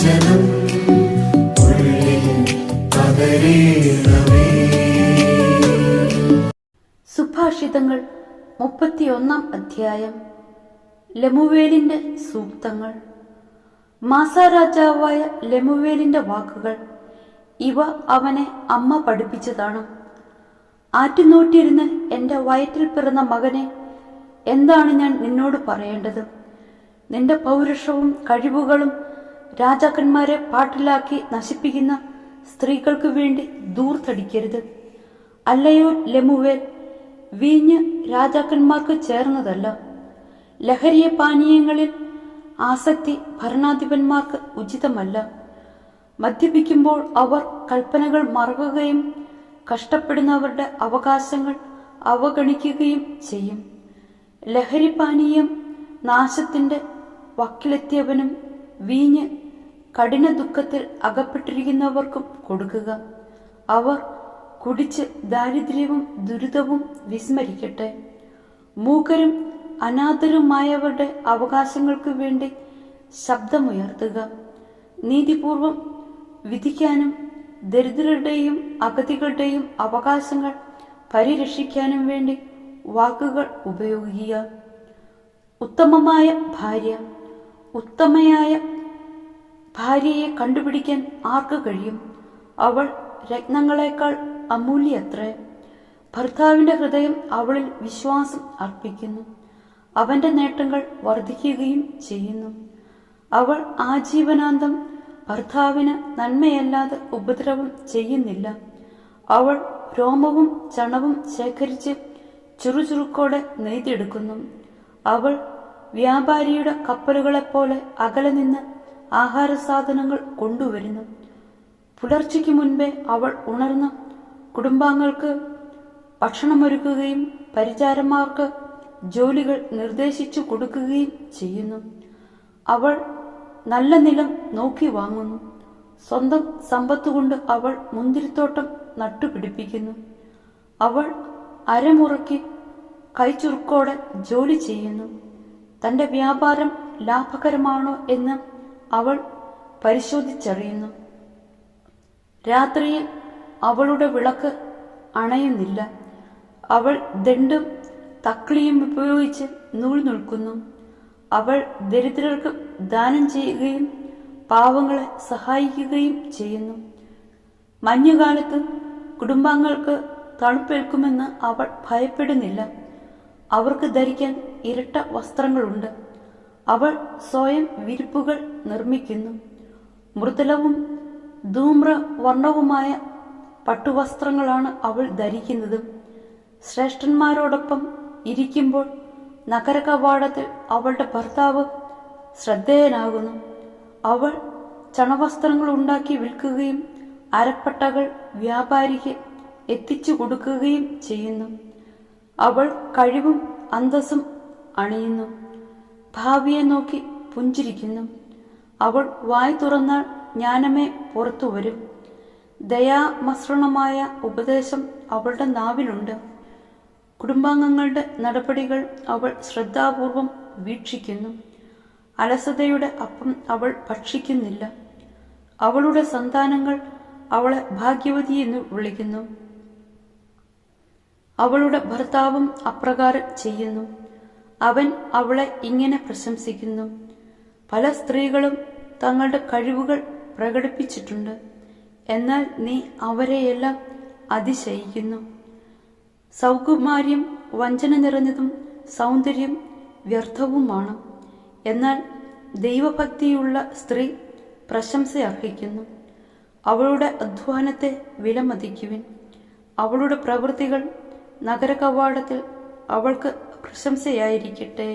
വചനം ഉള്ളിൽ പകരേണമേ. സുഭാഷിതങ്ങൾ 31 അധ്യായം. ലെമുവേലിന്റെ സൂക്തങ്ങൾ. മാസാരാജാവായ ലെമുവേലിന്റെ വാക്കുകൾ. ഇവ അവനെ അമ്മ പഠിപ്പിച്ചതാണ്. ആറ്റുനോട്ടിരുന്ന് എന്റെ വയറ്റിൽ പിറന്ന മകനെ, എന്താണ് ഞാൻ നിന്നോട് പറയേണ്ടത്? നിന്റെ പൗരുഷവും കഴിവുകളും രാജാക്കന്മാരെ പാട്ടിലാക്കി നശിപ്പിക്കുന്ന സ്ത്രീകൾക്ക് വേണ്ടി ദൂർത്തടിക്കരുത്. അല്ലയോ ലെമുവേൽ, വീഞ്ഞ് രാജാക്കന്മാർക്ക് ചേർന്നതല്ല. ലഹരിയ പാനീയങ്ങളിൽ ആസക്തി ഭരണാധിപന്മാർക്ക് ഉചിതമല്ല. മദ്യപിക്കുമ്പോൾ അവർ കൽപ്പനകൾ മറക്കുകയും കഷ്ടപ്പെടുന്നവരുടെ അവകാശങ്ങൾ അവഗണിക്കുകയും ചെയ്യും. ലഹരി പാനീയം നാശത്തിന്റെ വക്കിലെത്തിയവനും വീഞ്ഞ് കഠിന ദുഃഖത്തിൽ അകപ്പെട്ടിരിക്കുന്നവർക്കും കൊടുക്കുക. അവർ കുടിച്ച് ദാരിദ്ര്യവും ദുരിതവും വിസ്മരിക്കട്ടെ. മൂകരും അനാഥരുമായവരുടെ അവകാശങ്ങൾക്ക് വേണ്ടി ശബ്ദമുയർത്തുക. നീതിപൂർവം വിധിക്കാനും ദരിദ്രരുടെയും അഗതികളുടെയും അവകാശങ്ങൾ പരിരക്ഷിക്കാനും വേണ്ടി വാക്കുകൾ ഉപയോഗിക്കുക. ഉത്തമമായ ഭാര്യ. ഉത്തമയായ ഭാര്യയെ കണ്ടുപിടിക്കാൻ ആർക്ക് കഴിയും? അവൾ രത്നങ്ങളെക്കാൾ അമൂല്യത്രേ. ഭർത്താവിന്റെ ഹൃദയം അവളിൽ വിശ്വാസം അർപ്പിക്കുന്നു. അവന്റെ നേട്ടങ്ങൾ വർദ്ധിക്കുകയും ചെയ്യുന്നു. അവൾ ആജീവനാന്തം ഭർത്താവിന് നന്മയല്ലാതെ ഉപദ്രവം ചെയ്യുന്നില്ല. അവൾ രോമവും ചണവും ശേഖരിച്ച് ചുറുചുറുക്കോടെ നെയ്തെടുക്കുന്നു. അവൾ വ്യാപാരിയുടെ കപ്പലുകളെപ്പോലെ അകലെ നിന്ന് ആഹാരസാധനങ്ങൾ കൊണ്ടുവരുന്നു. പുലർച്ചയ്ക്ക് മുൻപേ അവൾ ഉണർന്ന് കുടുംബാംഗങ്ങൾക്ക് ഭക്ഷണമൊരുക്കുകയും പരിചാരന്മാർക്ക് ജോലികൾ നിർദ്ദേശിച്ചു കൊടുക്കുകയും ചെയ്യുന്നു. അവൾ നല്ല നിലം നോക്കി വാങ്ങുന്നു. സ്വന്തം സമ്പത്തുകൊണ്ട് അവൾ മുന്തിരിത്തോട്ടം നട്ടുപിടിപ്പിക്കുന്നു. അവൾ അരമുറക്കി കൈചുറുക്കോടെ ജോലി ചെയ്യുന്നു. തന്റെ വ്യാപാരം ലാഭകരമാണോ എന്ന് അവൾ പരിശോധിച്ചറിയുന്നു. രാത്രിയിൽ അവളുടെ വിളക്ക് അണയുന്നില്ല. അവൾ ദണ്ടും തക്ലിയും ഉപയോഗിച്ച് നൂൽ നിൽക്കുന്നു. അവൾ ദരിദ്രർക്ക് ദാനം ചെയ്യുകയും പാവങ്ങളെ സഹായിക്കുകയും ചെയ്യുന്നു. മഞ്ഞുകാലത്ത് കുടുംബാംഗങ്ങൾക്ക് തണുപ്പേൽക്കുമെന്ന് അവൾ ഭയപ്പെടുന്നില്ല. അവർക്ക് ധരിക്കാൻ ഇരട്ട വസ്ത്രങ്ങളുണ്ട്. അവൾ സ്വയം വിരിപ്പുകൾ നിർമ്മിക്കുന്നു. മൃദുലവും ധൂമ്രവർണ്ണവുമായ പട്ടുവസ്ത്രങ്ങളാണ് അവൾ ധരിക്കുന്നത്. ശ്രേഷ്ഠന്മാരോടൊപ്പം ഇരിക്കുമ്പോൾ നഗര കവാടത്തിൽ അവളുടെ ഭർത്താവ് ശ്രദ്ധേയനാകുന്നു. അവൾ ചണവസ്ത്രങ്ങൾ ഉണ്ടാക്കി വിൽക്കുകയും അരപ്പട്ടകൾ വ്യാപാരിക്ക് എത്തിച്ചു കൊടുക്കുകയും ചെയ്യുന്നു. അവൾ കഴിവും അന്തസ്സും അണിയുന്നു. ഭാവിയെ നോക്കി പുഞ്ചിരിക്കുന്നു. അവൾ വായ് തുറന്നാൽ ജ്ഞാനമേ പുറത്തു വരും. ദയാമസൃണമായ ഉപദേശം അവളുടെ നാവിലുണ്ട്. കുടുംബാംഗങ്ങളുടെ നടപടികൾ അവൾ ശ്രദ്ധാപൂർവം വീക്ഷിക്കുന്നു. അലസതയുടെ അപ്പം അവൾ ഭക്ഷിക്കുന്നില്ല. അവളുടെ സന്താനങ്ങൾ അവളെ ഭാഗ്യവതി എന്ന് വിളിക്കുന്നു. അവളുടെ ഭർത്താവും അപ്രകാരം ചെയ്യുന്നു. അവൻ അവളെ ഇങ്ങനെ പ്രശംസിക്കുന്നു: പല സ്ത്രീകളും തങ്ങളുടെ കഴിവുകൾ പ്രകടിപ്പിച്ചിട്ടുണ്ട്, എന്നാൽ നീ അവരെയെല്ലാം അതിശയിക്കുന്നു. സൗകുമാര്യം വഞ്ചന നിറഞ്ഞതും സൗന്ദര്യം വ്യർത്ഥവുമാണ്. എന്നാൽ ദൈവഭക്തിയുള്ള സ്ത്രീ പ്രശംസ അർഹിക്കുന്നു. അവളുടെ അധ്വാനത്തെ വിലമതിക്കുവിൻ. അവളുടെ പ്രവൃത്തികൾ നഗര കവാടത്തിൽ അവൾക്ക് പ്രശംസയായിരിക്കട്ടെ.